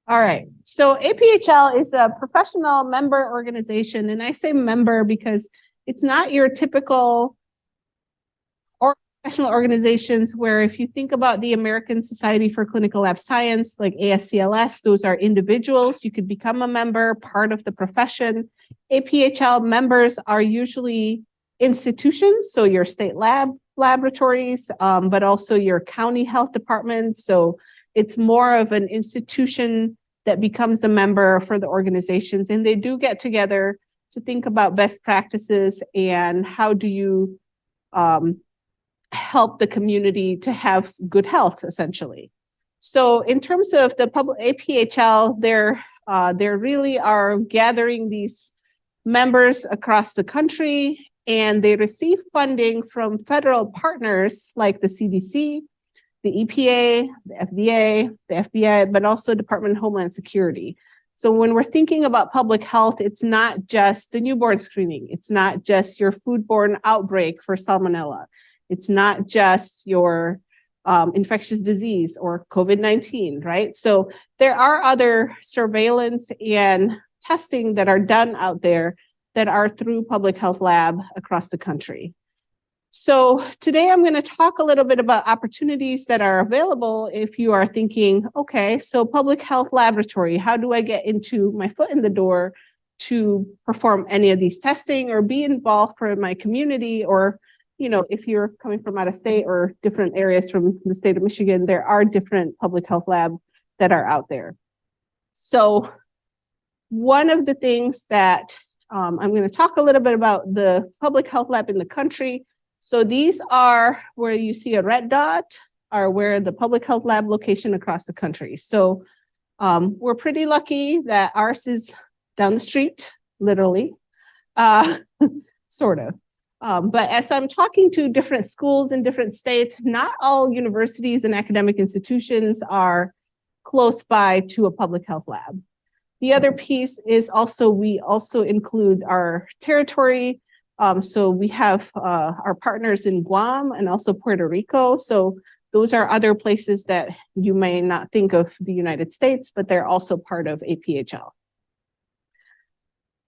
All right. So APHL is a professional member organization. And I say member because it's not your typical or professional organizations where if you think about the American Society for Clinical Lab Science, like ASCLS, those are individuals. You could become a member, part of the profession. APHL members are usually institutions, so your state laboratories, but also your county health department. So it's more of an institution that becomes a member for the organizations, and they do get together to think about best practices and how do you help the community to have good health, essentially. So in terms of the public APHL, there really are gathering these members across the country, and they receive funding from federal partners like the CDC, the EPA, the FDA, the FBI, but also Department of Homeland Security. So when we're thinking about public health, it's not just the newborn screening. It's not just your foodborne outbreak for salmonella. It's not just your infectious disease or COVID-19, right? So there are other surveillance and testing that are done out there that are through public health lab across the country. So today I'm going to talk a little bit about opportunities that are available if you are thinking, okay, so public health laboratory, how do I get into my foot in the door to perform any of these testing or be involved for my community? Or, you know, if you're coming from out of state or different areas from the state of Michigan, there are different public health labs that are out there. So one of the things that I'm going to talk a little bit about the public health lab in the country. So these are where you see a red dot are where the public health lab location across the country. So we're pretty lucky that ours is down the street, literally, sort of. But as I'm talking to different schools in different states, not all universities and academic institutions are close by to a public health lab. The other piece is also, we also include our territory. So we have our partners in Guam and also Puerto Rico. So those are other places that you may not think of the United States, but they're also part of APHL.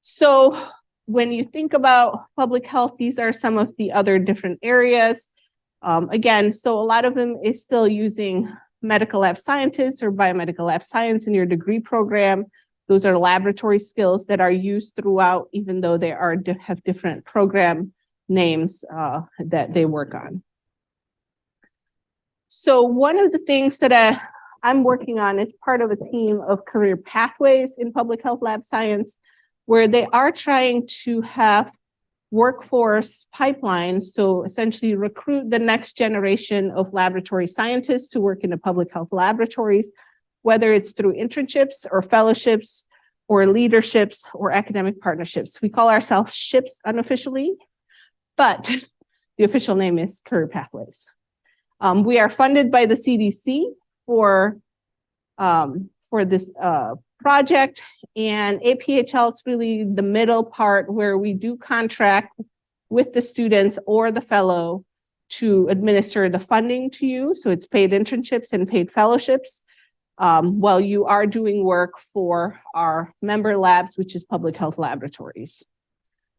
So when you think about public health, these are some of the other different areas. Again, so a lot of them is still using medical lab scientists or biomedical lab science in your degree program. Those are laboratory skills that are used throughout, even though they have different program names that they work on. So one of the things that I'm working on is part of a team of career pathways in public health lab science, where they are trying to have workforce pipelines, so essentially recruit the next generation of laboratory scientists to work in the public health laboratories, whether it's through internships or fellowships or leaderships or academic partnerships. We call ourselves SHIPs unofficially, but the official name is Career Pathways. We are funded by the CDC for this project, and APHL is really the middle part where we do contract with the students or the fellow to administer the funding to you. So it's paid internships and paid fellowships while you are doing work for our member labs, which is public health laboratories.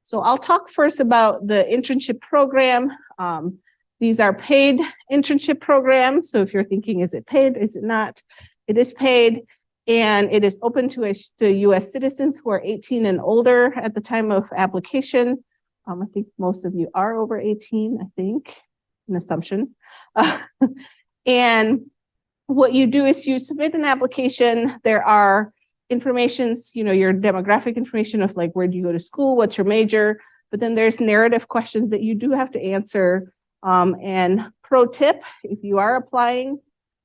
So I'll talk first about the internship program. These are paid internship programs. So if you're thinking, is it paid? Is it not? It is paid, and it is open to US citizens who are 18 and older at the time of application. I think most of you are over 18, I think, an assumption. And what you do is you submit an application. There are informations, you know, your demographic information of like, where do you go to school? What's your major? But then there's narrative questions that you do have to answer. And pro tip, if you are applying,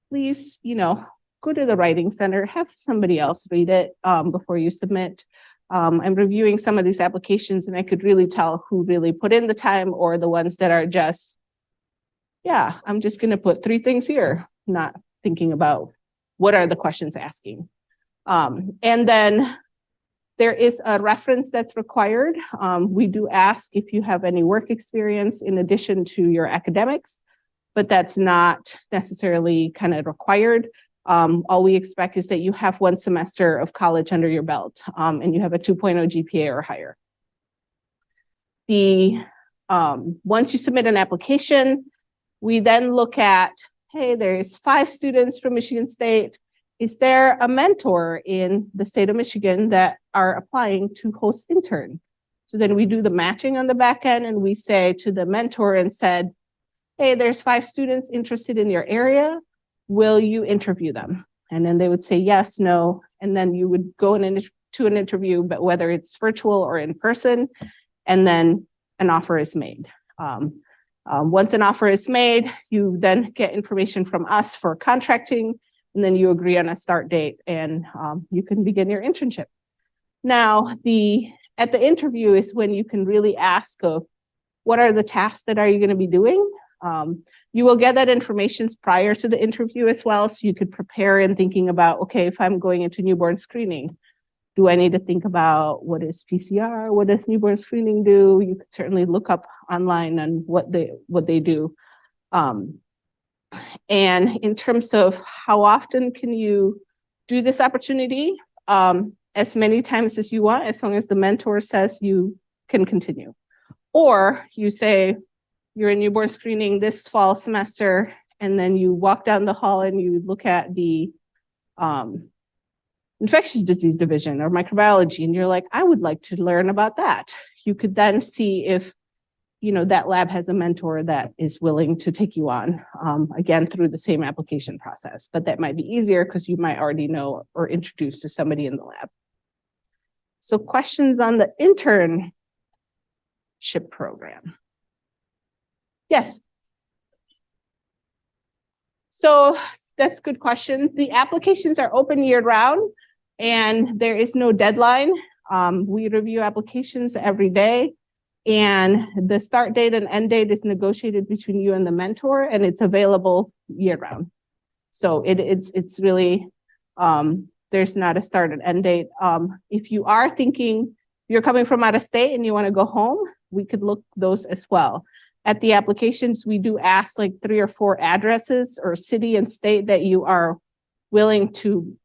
please, you know, go to the writing center, have somebody else read it before you submit. I'm reviewing some of these applications and I could really tell who really put in the time or the ones that are just, yeah, I'm just going to put 3 things here, not thinking about what are the questions asking. And then there is a reference that's required. We do ask if you have any work experience in addition to your academics, but that's not necessarily kind of required. All we expect is that you have 1 semester of college under your belt, and you have a 2.0 GPA or higher. Once you submit an application, we then look at, hey, there's 5 students from Michigan State. Is there a mentor in the state of Michigan that are applying to host intern? So then we do the matching on the back end, and we say to the mentor and said, hey, there's 5 students interested in your area. Will you interview them? And then they would say yes, no, and then you would go to an interview, but whether it's virtual or in person, and then an offer is made. Once an offer is made, you then get information from us for contracting, and then you agree on a start date, and you can begin your internship. Now, at the interview is when you can really ask of what are the tasks that are you going to be doing. You will get that information prior to the interview as well, so you could prepare in thinking about, okay, if I'm going into newborn screening, do I need to think about what is PCR? What does newborn screening do? You could certainly look up online on what they do. And in terms of how often can you do this opportunity, as many times as you want, as long as the mentor says you can continue. Or you say you're in newborn screening this fall semester, and then you walk down the hall and you look at the infectious disease division or microbiology, and you're like, I would like to learn about that. You could then see if that lab has a mentor that is willing to take you on, again, through the same application process. But that might be easier because you might already know or introduced to somebody in the lab. So questions on the internship program? Yes. So that's a good question. The applications are open year round, and there is no deadline. We review applications every day, and the start date and end date is negotiated between you and the mentor, and it's available year round. So it's really, there's not a start and end date. If you are thinking you're coming from out of state and you want to go home, we could look those as well. At the applications, we do ask like 3 or 4 addresses or city and state that you are willing to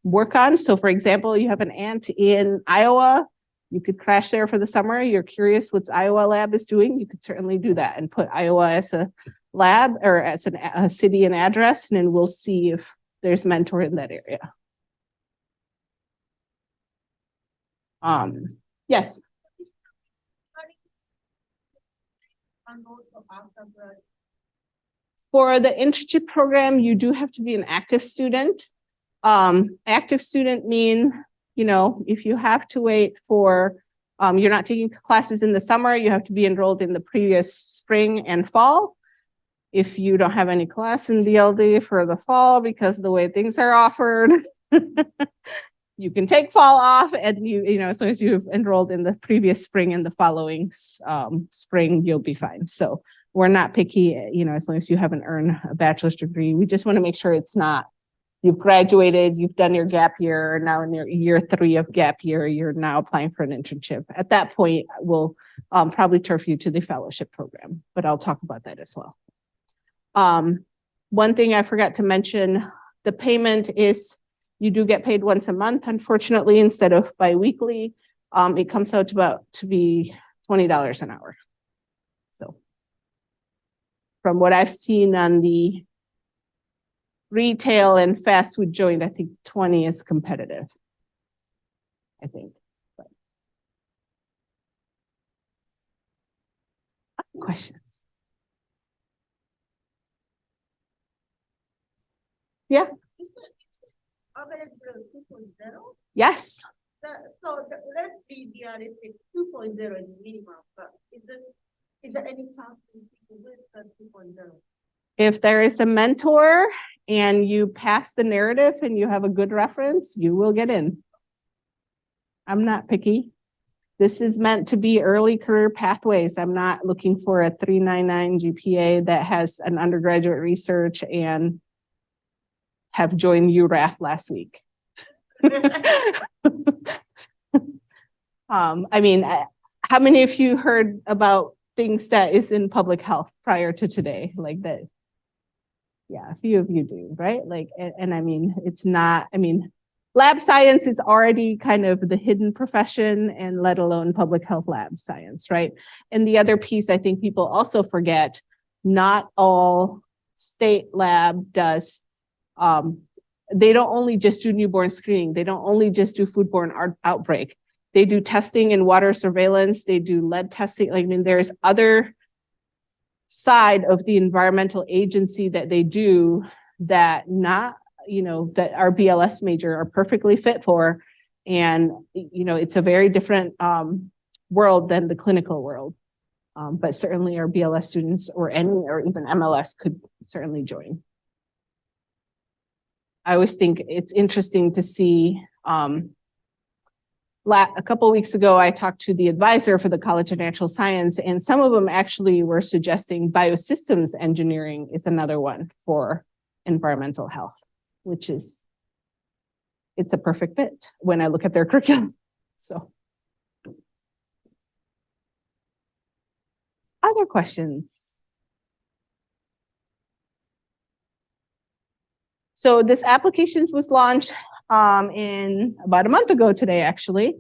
work on. So for example, you have an aunt in Iowa, you could crash there for the summer. You're curious what Iowa lab is doing. You could certainly do that and put Iowa as a lab or as a city and address, and then we'll see if there's a mentor in that area. Yes. For the internship program, you do have to be an active student. Active student mean, if you have to wait for, you're not taking classes in the summer, you have to be enrolled in the previous spring and fall. If you don't have any class in DLD for the fall because of the way things are offered, you can take fall off, and as long as you've enrolled in the previous spring and the following spring, you'll be fine. So we're not picky, as long as you haven't earned a bachelor's degree. We just want to make sure it's not, you've graduated, you've done your gap year, now in your year 3 of gap year, you're now applying for an internship. At that point, we'll probably turf you to the fellowship program, but I'll talk about that as well. One thing I forgot to mention, the payment is, you do get paid once a month, unfortunately, instead of biweekly. It comes out to be $20 an hour. So from what I've seen on the retail and fast food joint, I think 20 is competitive, I think. But. Questions? Yeah. Yes. So let's be realistic, 2.0 is minimum, but is there any chance with the 2.0? If there is a mentor and you pass the narrative and you have a good reference, you will get in. I'm not picky. This is meant to be early career pathways. I'm not looking for a 3.99 GPA that has an undergraduate research and have joined URAF last week. I mean, how many of you heard about things that is in public health prior to today like that? Yeah, a few of you do, right? Like, and I mean, it's not, I mean, lab science is already kind of the hidden profession, and let alone public health lab science, right? And the other piece I think people also forget, not all state lab does, they don't only just do newborn screening, they don't only just do foodborne outbreak. They do testing and water surveillance, they do lead testing. Like, I mean, there's other side of the environmental agency that they do that not, you know, that our BLS major are perfectly fit for. And, you know, it's a very different world than the clinical world. But certainly our BLS students or any, or even MLS could certainly join. I always think it's interesting to see, a couple of weeks ago, I talked to the advisor for the College of Natural Science, and some of them actually were suggesting biosystems engineering is another one for environmental health, which is, it's a perfect fit when I look at their curriculum. So, other questions? So this applications was launched in about a month ago today, actually.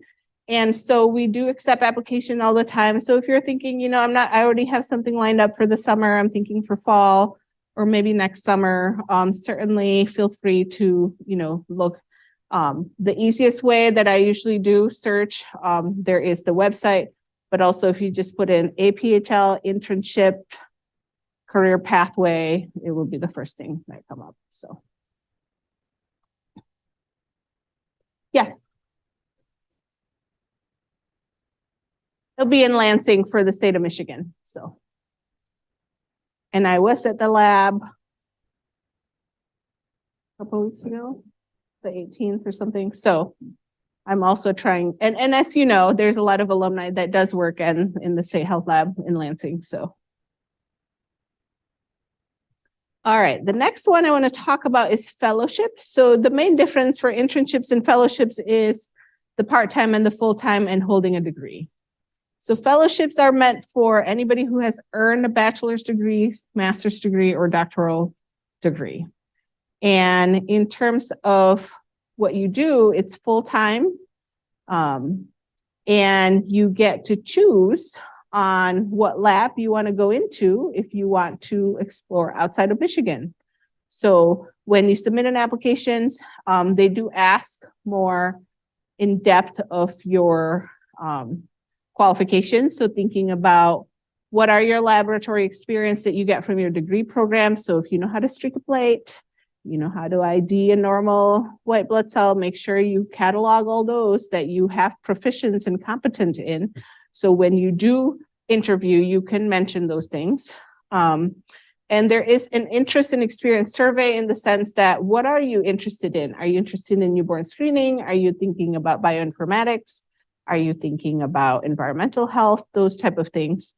And so we do accept application all the time. So if you're thinking, you know, I already have something lined up for the summer, I'm thinking for fall or maybe next summer, certainly feel free to, you know, look. The easiest way that I usually do search, there is the website, but also if you just put in APHL internship career pathway, it will be the first thing that come up. So. Yes. It'll be in Lansing for the state of Michigan. So, and I was at the lab a couple weeks ago, the 18th or something. So I'm also trying, and as you know, there's a lot of alumni that does work in the state health lab in Lansing. So. All right, the next one I want to talk about is fellowship. So the main difference for internships and fellowships is the part-time and the full-time and holding a degree. So fellowships are meant for anybody who has earned a bachelor's degree, master's degree, or doctoral degree. And in terms of what you do, it's full-time, and you get to choose on what lab you want to go into if you want to explore outside of Michigan. So when you submit an application, they do ask more in depth of your qualifications. So thinking about what are your laboratory experience that you get from your degree program. So if you know how to streak a plate, you know how to ID a normal white blood cell, make sure you catalog all those that you have proficiency and competent in. So when you do interview, you can mention those things. And there is an interest and experience survey in the sense that what are you interested in? Are you interested in newborn screening? Are you thinking about bioinformatics? Are you thinking about environmental health? Those type of things.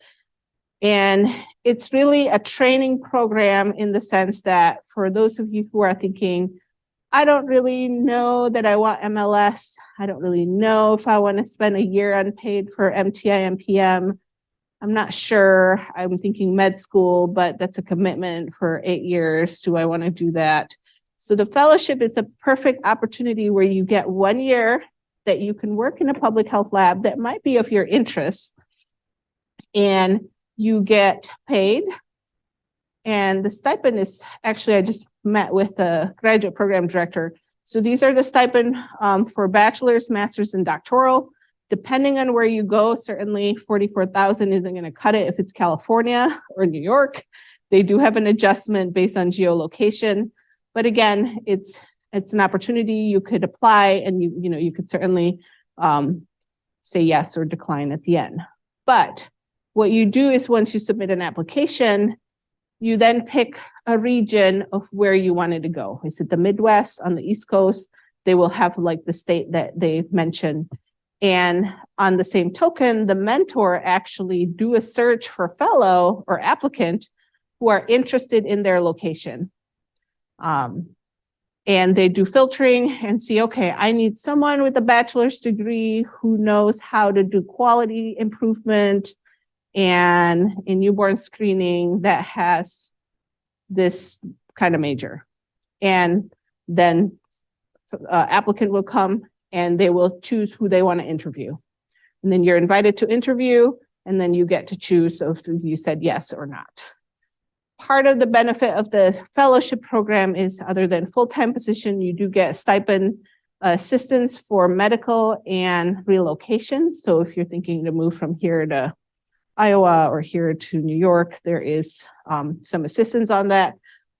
And it's really a training program in the sense that for those of you who are thinking, I don't really know that I want MLS. I don't really know if I want to spend a year unpaid for MTI, MPM. I'm not sure. I'm thinking med school, but that's a commitment for 8 years. Do I want to do that? So the fellowship is a perfect opportunity where you get 1 year that you can work in a public health lab that might be of your interest, and you get paid. And the stipend is actually, I just met with the graduate program director. So these are the stipend for bachelor's, master's, and doctoral. Depending on where you go, certainly 44,000 isn't going to cut it if it's California or New York. They do have an adjustment based on geolocation. But again, it's an opportunity. You could apply, and you could certainly say yes or decline at the end. But what you do is once you submit an application, you then pick a region of where you wanted to go. Is it the Midwest, on the East Coast? They will have like the state that they mentioned. And on the same token, the mentor actually do a search for fellow or applicant who are interested in their location. And they do filtering and see, okay, I need someone with a bachelor's degree who knows how to do quality improvement and in newborn screening that has this kind of major. And then applicant will come and they will choose who they want to interview. And then you're invited to interview, and then you get to choose if you said yes or not. Part of the benefit of the fellowship program is, other than full-time position, you do get stipend assistance for medical and relocation. So if you're thinking to move from here to Iowa or here to New York, there is some assistance on that.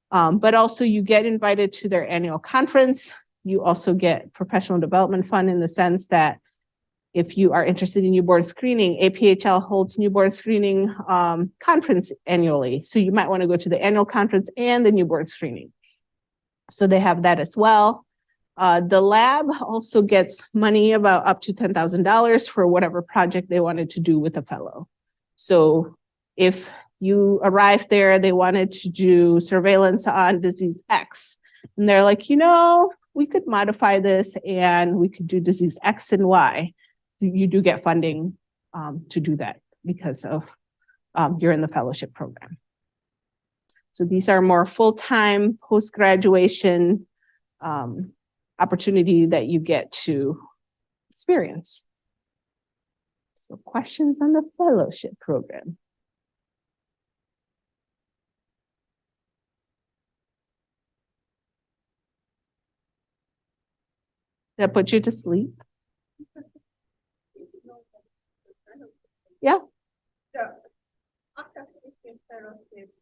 But also you get invited to their annual conference. You also get professional development fund, in the sense that if you are interested in newborn screening, APHL holds newborn screening conference annually. So you might want to go to the annual conference and the newborn screening. So they have that as well. The lab also gets money, about up to $10,000 for whatever project they wanted to do with a fellow. So if you arrive there, they wanted to do surveillance on disease X, and they're like, we could modify this and we could do disease X and Y. You do get funding to do that because of you're in the fellowship program. So these are more full-time post-graduation opportunity that you get to experience. So questions on the fellowship program? That put you to sleep? Yeah. So after finishing fellowship,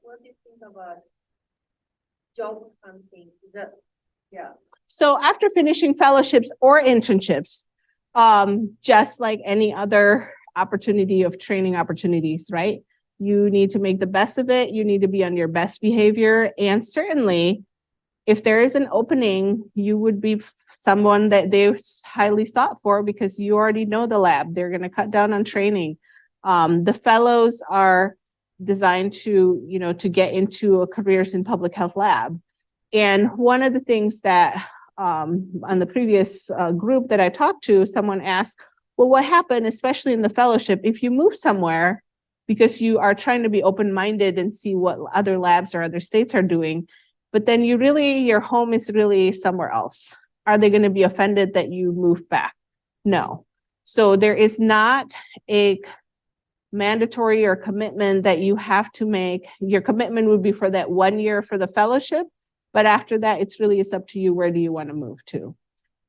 what do you think about job hunting? So after finishing fellowships or internships, just like any other opportunity of training opportunities, right? You need to make the best of it. You need to be on your best behavior. And certainly, if there is an opening, you would be someone that they highly sought for, because you already know the lab. They're going to cut down on training. The fellows are designed to, to get into a careers in public health lab. And one of the things that on the previous group that I talked to, someone asked, well, what happened, especially in the fellowship, if you move somewhere because you are trying to be open-minded and see what other labs or other states are doing, but then your home is really somewhere else. Are they going to be offended that you move back? No. So there is not a mandatory or commitment that you have to make. Your commitment would be for that 1 year for the fellowship, but after that, it's up to you. Where do you want to move to?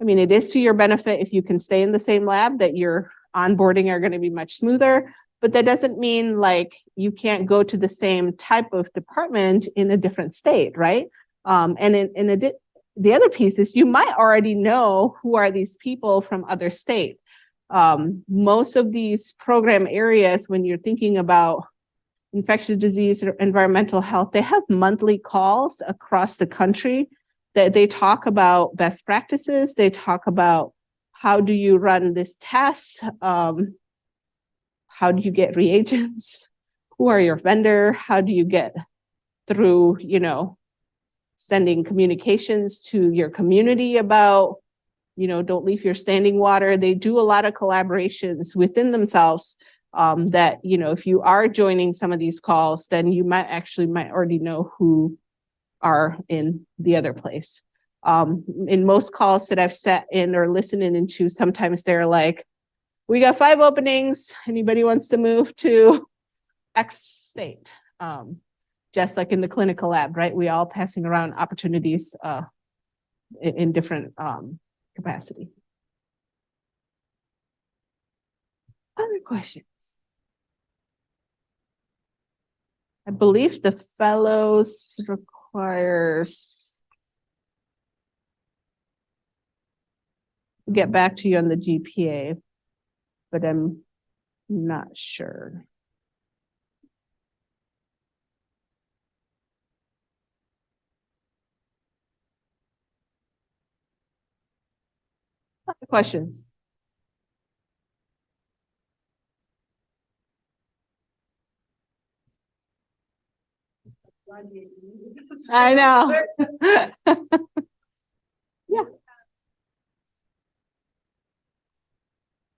I mean, it is to your benefit if you can stay in the same lab, that your onboarding are going to be much smoother, but that doesn't mean like you can't go to the same type of department in a different state, right? The other piece is you might already know who are these people from other states. Most of these program areas, when you're thinking about infectious disease or environmental health, they have monthly calls across the country that they talk about best practices. They talk about how do you run this test? How do you get reagents? Who are your vendor? How do you get through, sending communications to your community about, don't leave your standing water. They do a lot of collaborations within themselves that, if you are joining some of these calls, then you might already know who are in the other place. In most calls that I've sat in or listening into, sometimes they're like, we got 5 openings. Anybody wants to move to X state? Just like in the clinical lab, right? We all passing around opportunities in different capacity. Other questions? I believe the fellows requires, get back to you on the GPA, but I'm not sure. Other questions? I know. Yeah.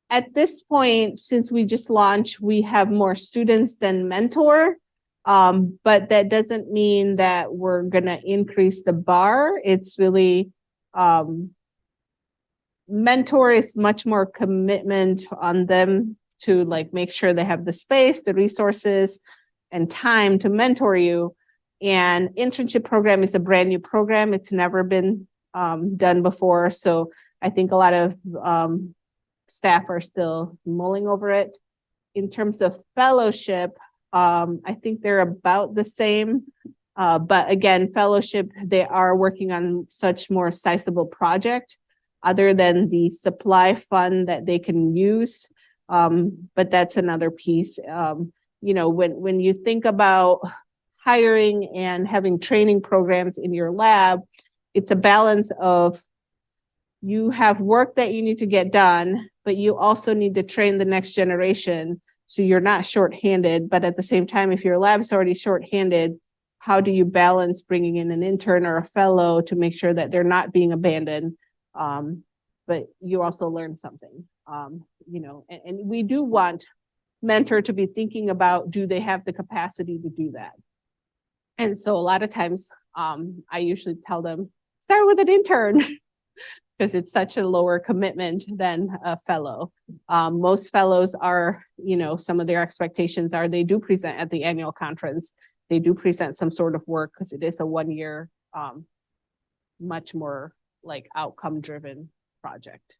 At this point, since we just launched, we have more students than mentor. But that doesn't mean that we're gonna increase the bar. It's really, mentor is much more commitment on them to like make sure they have the space, the resources, and time to mentor you. And internship program is a brand new program. It's never been done before. So I think a lot of staff are still mulling over it. In terms of fellowship, I think they're about the same. But again, fellowship, they are working on such more sizable project other than the supply fund that they can use. But that's another piece. You know, when you think about hiring and having training programs in your lab, it's a balance of you have work that you need to get done, but you also need to train the next generation. So you're not shorthanded, but at the same time, if your lab's already shorthanded, how do you balance bringing in an intern or a fellow to make sure that they're not being abandoned? But you also learn something, you know, and we do want mentor to be thinking about, do they have the capacity to do that? And so a lot of times, I usually tell them, start with an intern because it's such a lower commitment than a fellow. Most fellows are, you know, some of their expectations are they do present at the annual conference. They do present some sort of work because it is a 1 year, much more like outcome driven project.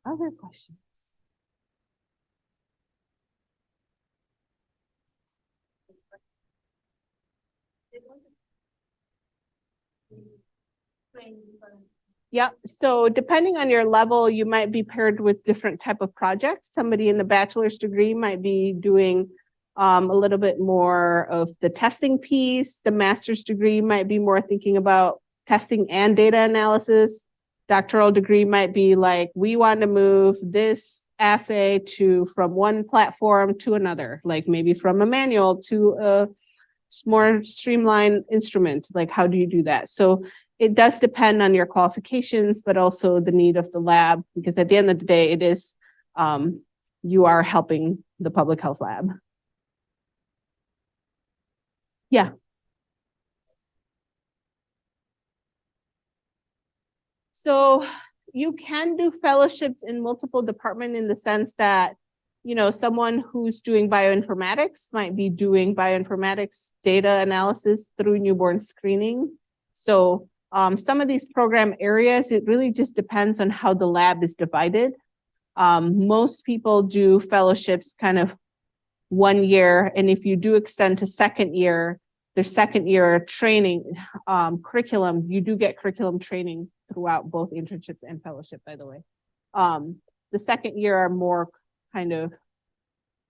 Other questions? Yeah, so depending on your level, you might be paired with different type of projects. Somebody in the bachelor's degree might be doing a little bit more of the testing piece. The master's degree might be more thinking about testing and data analysis. Doctoral degree might be like, we want to move this assay from one platform to another, like maybe from a manual to a more streamlined instrument. Like, how do you do that? So it does depend on your qualifications, but also the need of the lab, because at the end of the day, it is, you are helping the public health lab. Yeah. So you can do fellowships in multiple departments in the sense that, you know, someone who's doing bioinformatics might be doing bioinformatics data analysis through newborn screening. So some of these program areas, it really just depends on how the lab is divided. Most people do fellowships kind of 1 year, and if you do extend to second year, their second year training curriculum, you do get curriculum training throughout both internships and fellowship, by the way. The second year are more kind of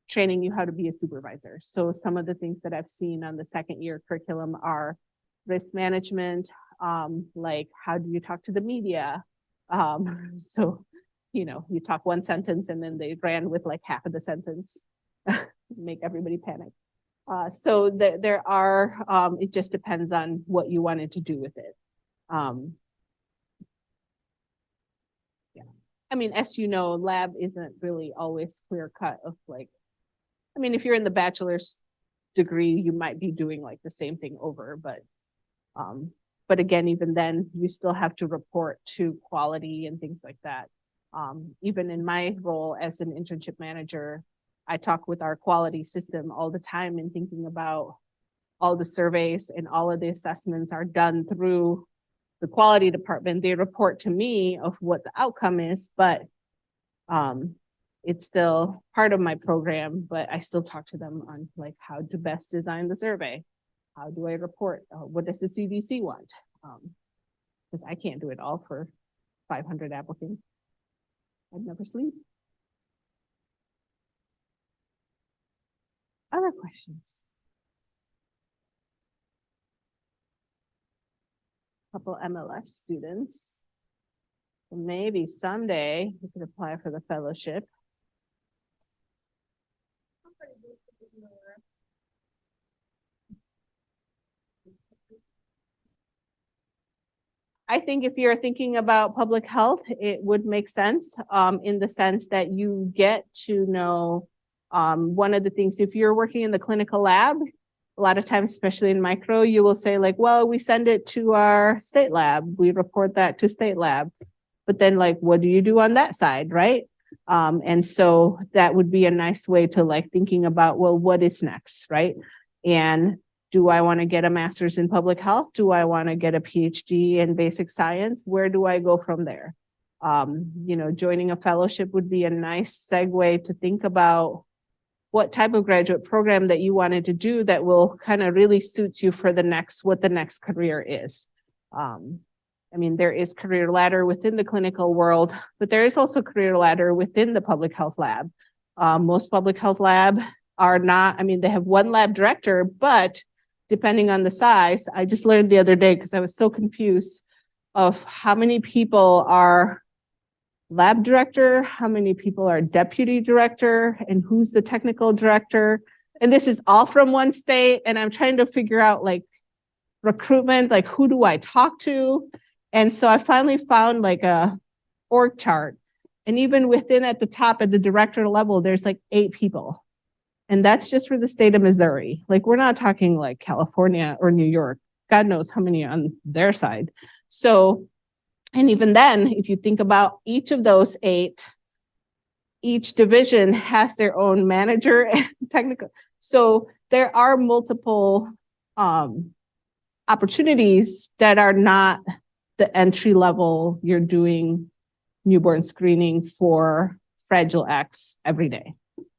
training you how to be a supervisor. So some of the things that I've seen on the second year curriculum are risk management, like how do you talk to the media? So, you know, you talk one sentence and then they ran with like half of the sentence, make everybody panic. So there are, it just depends on what you wanted to do with it. Yeah, I mean, as you know, lab isn't really always clear cut of like, I mean, if you're in the bachelor's degree, you might be doing like the same thing over, but again, even then, you still have to report to quality and things like that. Even in my role as an internship manager, I talk with our quality system all the time and thinking about all the surveys and all of the assessments are done through the quality department. They report to me of what the outcome is, but it's still part of my program, but I still talk to them on like how to best design the survey. How do I report? What does the CDC want? Because I can't do it all for 500 applicants. I'd never sleep. Other questions? Couple MLS students. Maybe someday you could apply for the fellowship. I think if you're thinking about public health, it would make sense in the sense that you get to know one of the things, if you're working in the clinical lab, a lot of times, especially in micro, you will say like, well, we send it to our state lab. We report that to state lab. But then like, what do you do on that side, right? And so that would be a nice way to like thinking about, well, what is next, right? And do I want to get a master's in public health? Do I want to get a PhD in basic science? Where do I go from there? Joining a fellowship would be a nice segue to think about what type of graduate program that you wanted to do that will kind of really suits you for what the next career is. There is career ladder within the clinical world, but there is also career ladder within the public health lab. Most public health lab are not, they have one lab director, but depending on the size, I just learned the other day because I was so confused of how many people are lab director, how many people are deputy director, and who's the technical director. And this is all from one state. And I'm trying to figure out like recruitment, like who do I talk to? And so I finally found like a org chart. And even within at the top at the director level, there's like 8 people. And that's just for the state of Missouri. Like we're not talking like California or New York. God knows how many on their side. So, and even then, if you think about each of those 8, each division has their own manager and technical. So there are multiple opportunities that are not the entry level. You're doing newborn screening for Fragile X every day,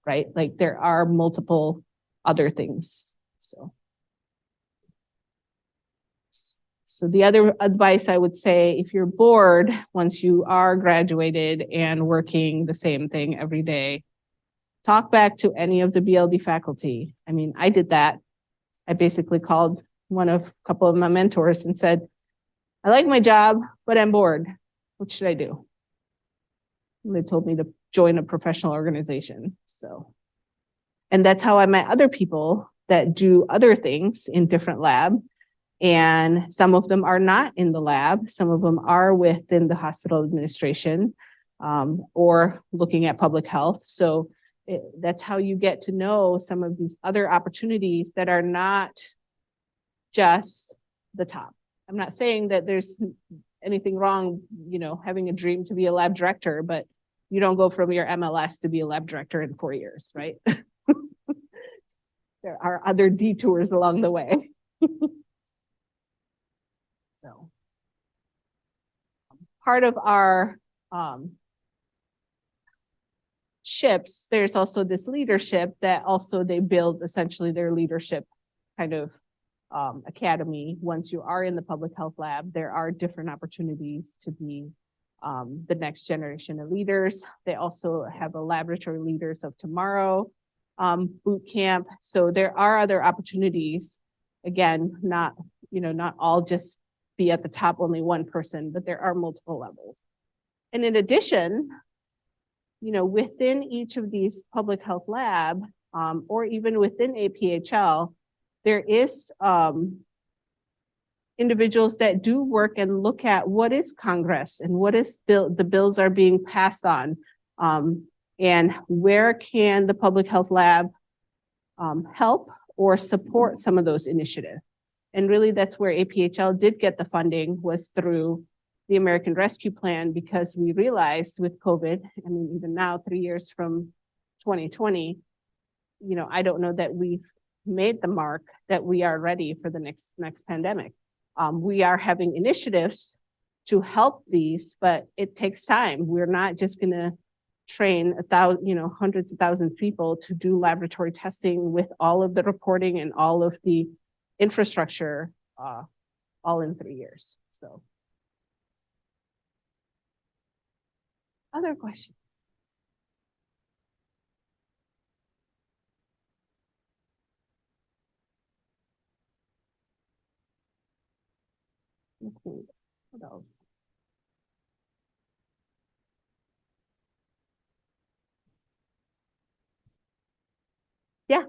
right? Like there are multiple other things. So the other advice I would say, if you're bored, once you are graduated and working the same thing every day, talk back to any of the BLD faculty. I did that. I basically called a couple of my mentors and said, I like my job, but I'm bored. What should I do? And they told me to join a professional organization. And that's how I met other people that do other things in different labs. And some of them are not in the lab. Some of them are within the hospital administration or looking at public health. So that's how you get to know some of these other opportunities that are not just the top. I'm not saying that there's anything wrong, having a dream to be a lab director, but you don't go from your MLS to be a lab director in 4 years, right? There are other detours along the way. So part of our ships, there's also this leadership that also they build essentially their leadership kind of academy. Once you are in the public health lab, there are different opportunities to be the next generation of leaders. They also have a laboratory leaders of tomorrow boot camp. So there are other opportunities. Again, not all just be at the top, only one person, but there are multiple levels. And in addition, within each of these public health lab or even within APHL, there is individuals that do work and look at what is Congress and what is the bills are being passed on and where can the public health lab help or support some of those initiatives. And really that's where APHL did get the funding, was through the American Rescue Plan, because we realized with COVID, even now 3 years from 2020, I don't know that we've made the mark that we are ready for the next pandemic. We are having initiatives to help these, but it takes time. We're not just going to train hundreds of thousands of people to do laboratory testing with all of the reporting and all of the infrastructure all in 3 years. So other questions? Okay. What else? Yeah.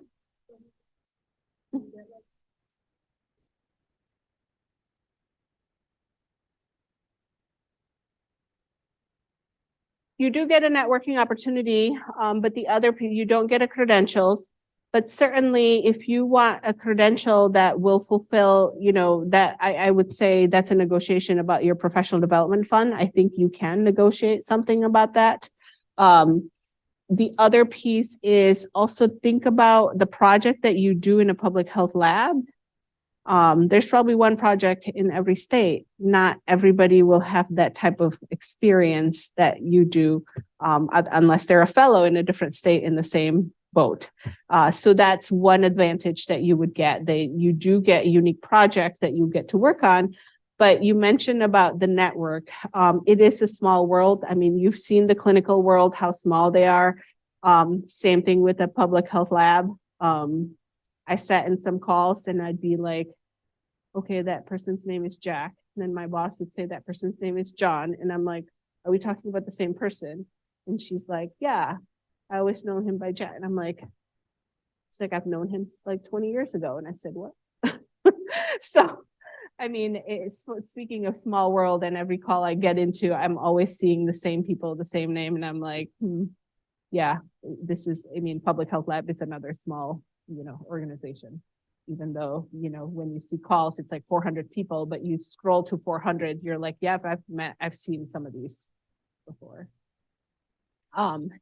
You do get a networking opportunity, but you don't get a credentials. But certainly if you want a credential that will fulfill, that I would say that's a negotiation about your professional development fund. I think you can negotiate something about that. The other piece is also think about the project that you do in a public health lab. There's probably one project in every state. Not everybody will have that type of experience that you do, unless they're a fellow in a different state in the same boat. So that's one advantage that you would get. You do get a unique project that you get to work on. But you mentioned about the network. It is a small world. I mean, you've seen the clinical world, how small they are. Same thing with a public health lab. I sat in some calls and I'd be like, okay, that person's name is Jack. And then my boss would say that person's name is John. And I'm like, are we talking about the same person? And she's like, yeah, I always known him by Jack. And I'm like, it's like, I've known him like 20 years ago. And I said, what? So, I mean, speaking of small world, and every call I get into, I'm always seeing the same people, the same name. And I'm like, yeah, public health lab is another small, organization. Even though, when you see calls, it's like 400 people, but you scroll to 400, you're like, yeah, I've seen some of these before.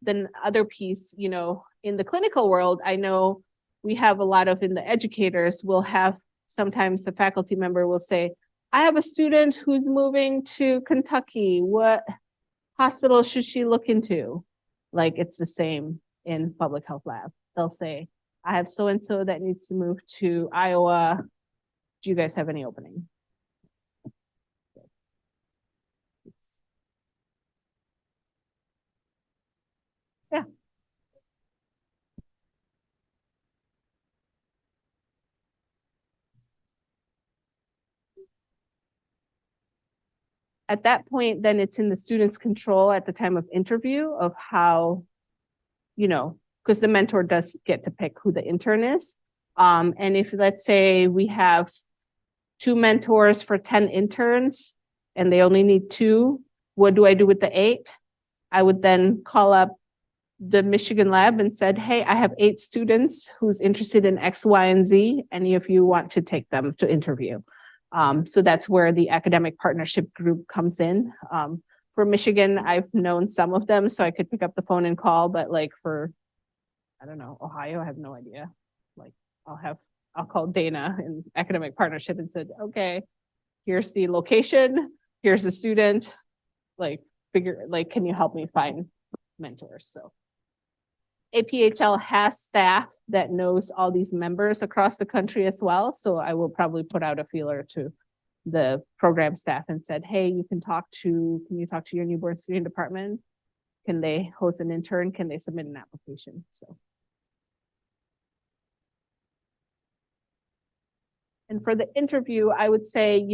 Then other piece, in the clinical world, I know we have a lot of, in the educators, we'll have sometimes a faculty member will say, I have a student who's moving to Kentucky. What hospital should she look into? Like, it's the same in public health lab. They'll say, I have so-and-so that needs to move to Iowa. Do you guys have any opening? Yeah. At that point, then it's in the student's control at the time of interview of how, because the mentor does get to pick who the intern is. And if, let's say, we have 2 mentors for 10 interns and they only need 2, what do I do with the 8? I would then call up the Michigan lab and said, hey, I have 8 students who's interested in X, Y, and Z. Any of you want to take them to interview? So that's where the academic partnership group comes in. For Michigan, I've known some of them, so I could pick up the phone and call, but like for, I don't know, Ohio, I have no idea. Like I'll call Dana in academic partnership and said, okay, here's the location, here's the student, can you help me find mentors? So APHL has staff that knows all these members across the country as well. So I will probably put out a feeler to the program staff and said, hey, can you talk to your newborn screening department? Can they host an intern? Can they submit an application? So. And for the interview, I would say,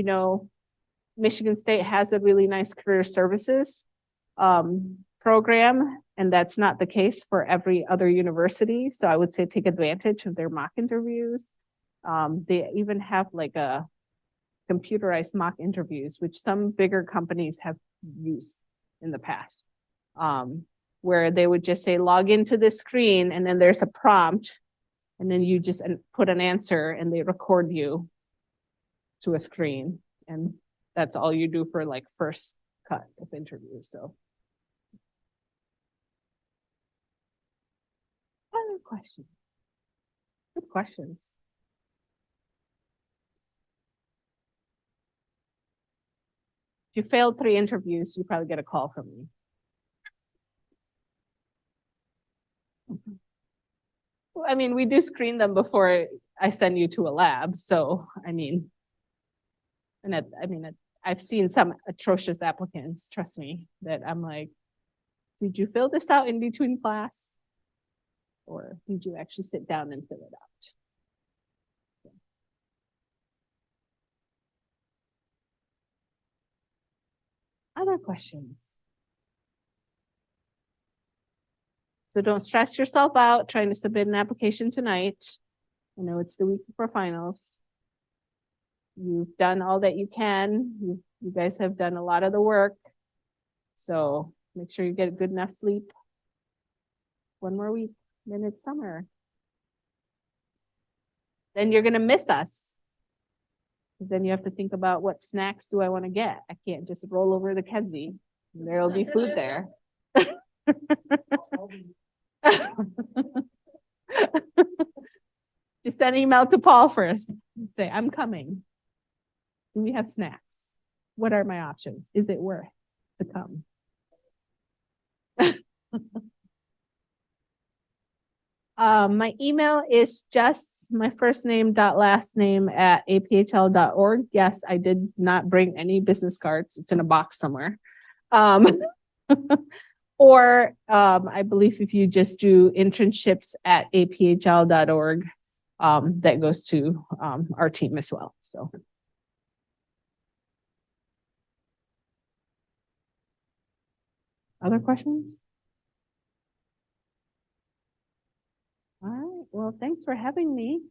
Michigan State has a really nice career services program, and that's not the case for every other university. So I would say take advantage of their mock interviews. They even have like a computerized mock interviews, which some bigger companies have used in the past, where they would just say, log into this screen, and then there's a prompt, and then you just put an answer and they record you to a screen. And that's all you do for like first cut of interviews. So. Other questions? Good questions. If you failed 3 interviews, you probably get a call from me. I mean, we do screen them before I send you to a lab. So, I've seen some atrocious applicants, trust me, that I'm like, did you fill this out in between class? Or did you actually sit down and fill it out? Other questions? So don't stress yourself out trying to submit an application tonight. I know it's the week before finals. You've done all that you can. You guys have done a lot of the work. So, make sure you get a good enough sleep. One more week, then it's summer. Then you're gonna miss us. Then you have to think about what snacks do I want to get? I can't just roll over to Kedzie. There'll be food there. Just send an email to Paul first. Say, I'm coming. Do we have snacks? What are my options? Is it worth to come? My email is just my first name dot last name at aphl.org. Yes, I did not bring any business cards. It's in a box somewhere. Or I believe if you just do internships at aphl.org, that goes to our team as well. So. Other questions? All right, well, thanks for having me.